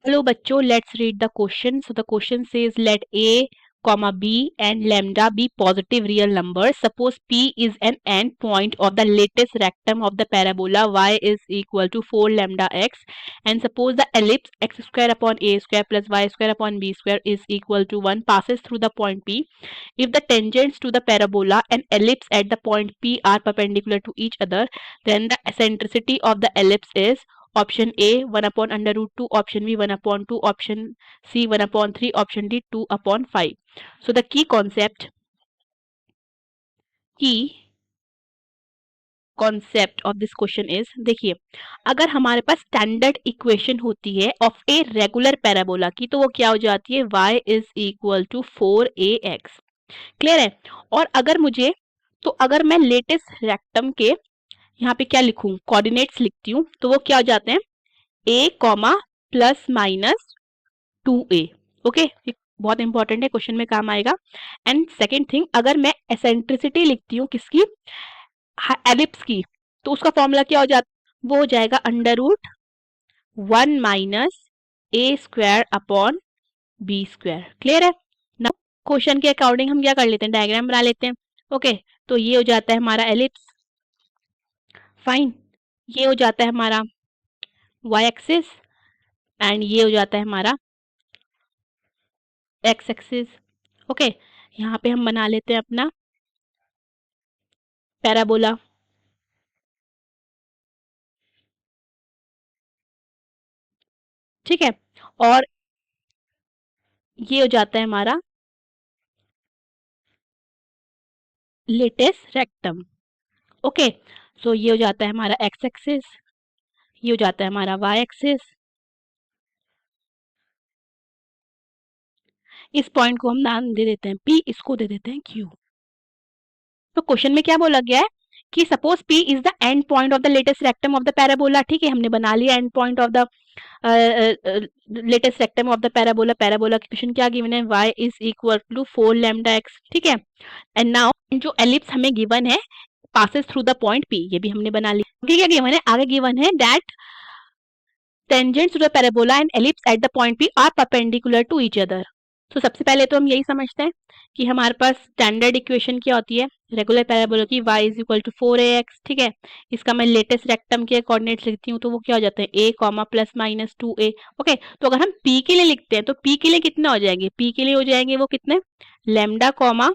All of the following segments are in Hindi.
Hello bachcho, let's read the question. So the question says let a comma b and lambda be positive real numbers. Suppose p is an end point of the lattice rectum of the parabola y is equal to 4 lambda x, and suppose the ellipse x square upon a square plus y square upon b square is equal to 1 passes through the point p. If the tangents to the parabola and ellipse at the point p are perpendicular to each other, then the eccentricity of the ellipse is option A 1 upon under root 2, option B 1 upon 2, option C 1 upon 3, option D 2 upon 5. So the key concept of this question is, देखिए अगर हमारे पास स्टैंडर्ड इक्वेशन होती है ऑफ ए रेगुलर पैराबोला की, तो वो क्या हो जाती है y is equal to 4ax। Clear है। और अगर मैं लेटेस्ट रेक्टम के यहाँ पे क्या लिखूं, कोऑर्डिनेट्स लिखती हूँ, तो वो क्या हो जाते हैं a comma plus minus 2a। Okay, बहुत इंपॉर्टेंट है, क्वेश्चन में काम आएगा। एंड सेकेंड थिंग, अगर मैं एसेंट्रिसिटी लिखती हूँ किसकी, एलिप्स की, तो उसका फॉर्मूला क्या हो जाता, वो हो जाएगा under root 1 minus A square upon B square. Clear है ना। क्वेश्चन के अकॉर्डिंग हम क्या कर लेते हैं, डायग्राम बना लेते हैं। ओके, तो ये हो जाता है हमारा एलिप्स, फाइन। ये हो जाता है हमारा y एक्सिस एंड ये हो जाता है हमारा x एक्सिस। ओके, यहाँ पे हम बना लेते हैं अपना पैराबोला। ठीक है, और ये हो जाता है हमारा लेटेस्ट रेक्टम। ओके, सो ये हो जाता है हमारा x एक्सिस, ये हो जाता है हमारा y एक्सिस। इस पॉइंट को हम नाम दे देते हैं P, इसको दे देते हैं Q। तो क्वेश्चन में क्या बोला गया है कि suppose P is the end point of the latus rectum of the parabola. ठीक है, हमने बना लिया end point of the latus rectum of the parabola. Parabola की क्वेश्चन क्या गिवन है, y is equal to 4 lambda x। ठीक है, एंड नाउ जो एलिप्स हमें गिवन है passes through the point P, ये भी हमने बना लिया। आगे क्या गिवन है, आगे गिवन है that tangents to the parabola and ellipse at the point P are perpendicular to each other। तो सबसे पहले तो हम यही समझते हैं कि हमारे पास स्टैंडर्ड इक्वेशन क्या होती है रेगुलर पैराबोला की, y is equal to 4ax। ठीक है, इसका मैं लेटेस्ट रेक्टम के कोऑर्डिनेट्स लिखती हूँ, तो वो क्या हो जाता है a comma plus minus 2a। Okay, तो अगर हम p के लिए लिखते हैं तो p के लिए कितने हो जाएंगे, p के लिए हो जाएंगे वो कितने, लैम्डा कॉमा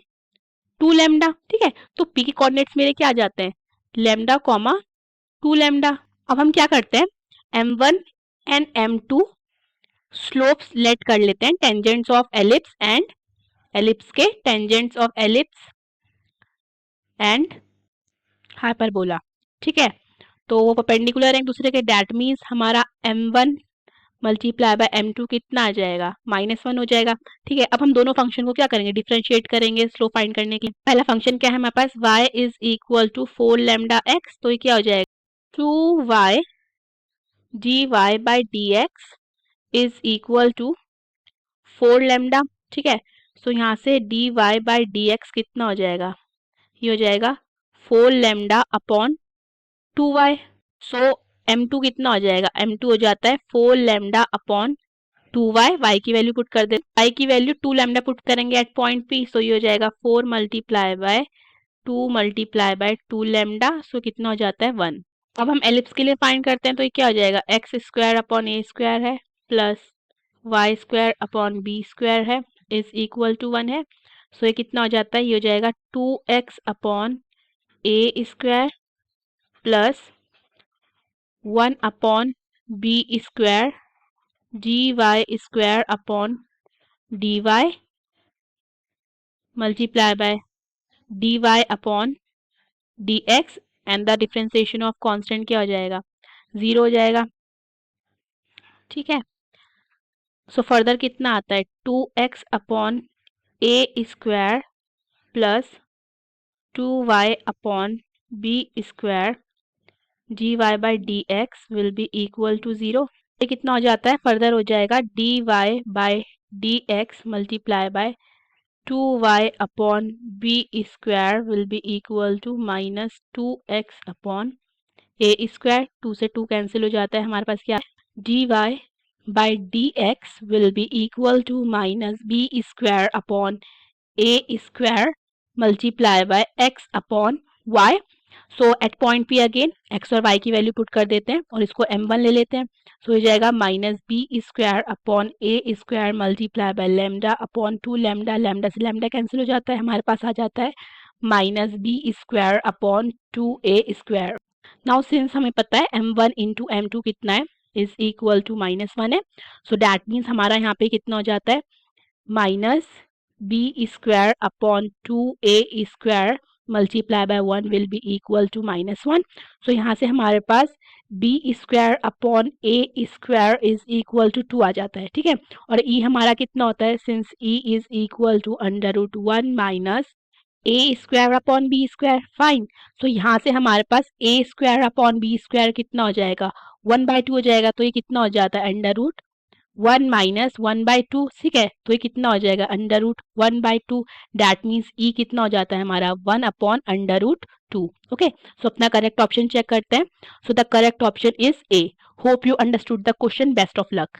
2 लैम्डा। ठीक है, तो p के कोऑर्डिनेट्स मेरे क्या आ जाते हैं, लैम्डा कॉमा 2 लैम्डा। अब हम क्या करते हैं, m1 and m2 slopes late कर लेते हैं, tangents of ellipse and ellipse के tangents of ellipse and hyperbola. ठीक है, तो वो परपेंडिकुलर है एक दूसरे के, दैट मीन्स हमारा m1 मल्टीप्लाई बाय m2 कितना आ जाएगा, -1 हो जाएगा। ठीक है, अब हम दोनों फंक्शन को क्या करेंगे, डिफरेंशिएट करेंगे स्लोप फाइंड करने के लिए। पहला फंक्शन क्या है हमारे पास, y is equal to 4 lambda x, तो ये क्या हो जाएगा 2y dy by dx is equal to 4 lambda. ठीक है, सो यहाँ से dy बाई dx कितना हो जाएगा, ये हो जाएगा 4 लैम्डा अपॉन 2y। सो m2 कितना हो जाएगा, m2 हो जाता है 4 लैम्डा अपॉन 2y। y की वैल्यू पुट कर दे, y की वैल्यू 2 लैम्डा पुट करेंगे एट पॉइंट p, सो ये हो जाएगा 4 multiply by 2 multiply by 2 lambda, so कितना हो जाता है 1। अब हम एलिप्स के लिए फाइंड करते हैं, तो ये क्या हो जाएगा, एक्स स्क्वायर अपॉन ए स्क्वायर है plus y square upon B square है इज इक्वल टू 1 है। सो ये कितना हो जाता है, ये हो जाएगा 2x upon A square plus 1 upon B square d y square upon d y multiply by d y upon d x, and the differentiation of constant क्या हो जाएगा, 0 हो जाएगा। ठीक है, सो फर्दर कितना आता है 2x upon A square plus 2y upon B square d y by d x will be equal to 0। ये कितना हो जाता है, फर्दर हो जाएगा d y by d x multiply by 2y upon B square will be equal to minus 2x upon A square. 2 से 2 कैंसिल हो जाता है, हमारे पास क्या है dy by dx will be equal to minus b square upon a square multiply by x upon y. So at point P again x और y की वैल्यू पुट कर देते हैं और इसको m1 ले लेते हैं. सो हो जाएगा minus B square upon A square multiply by lambda upon 2 lambda. Lambda से लेमडा कैंसिल हो जाता है, हमारे पास आ जाता है minus B square upon 2a square. Now since हमें पता है m1 इंटू m2 कितना है इज इक्वल टू -1 है. सो दैट मीन्स हमारा यहाँ पे कितना हो जाता है minus B square upon 2a square multiply by 1 will be equal to -1. So यहाँ से हमारे पास B square upon A square is equal to 2 आ जाता है. ठीक है, और ई हमारा कितना होता है since E is equal to √1 minus A square upon B square. Fine. So यहाँ से हमारे पास A square upon B square कितना हो जाएगा 1/2 हो जाएगा. तो ये कितना हो जाता है √1 माइनस 1/2. ठीक है, तो ये कितना हो जाएगा √1/2. दैट मीन्स ई कितना हो जाता है हमारा 1 अपॉन √2. ओके, सो अपना करेक्ट ऑप्शन चेक करते हैं. So the correct option is a. Hope you understood the question. Best of luck.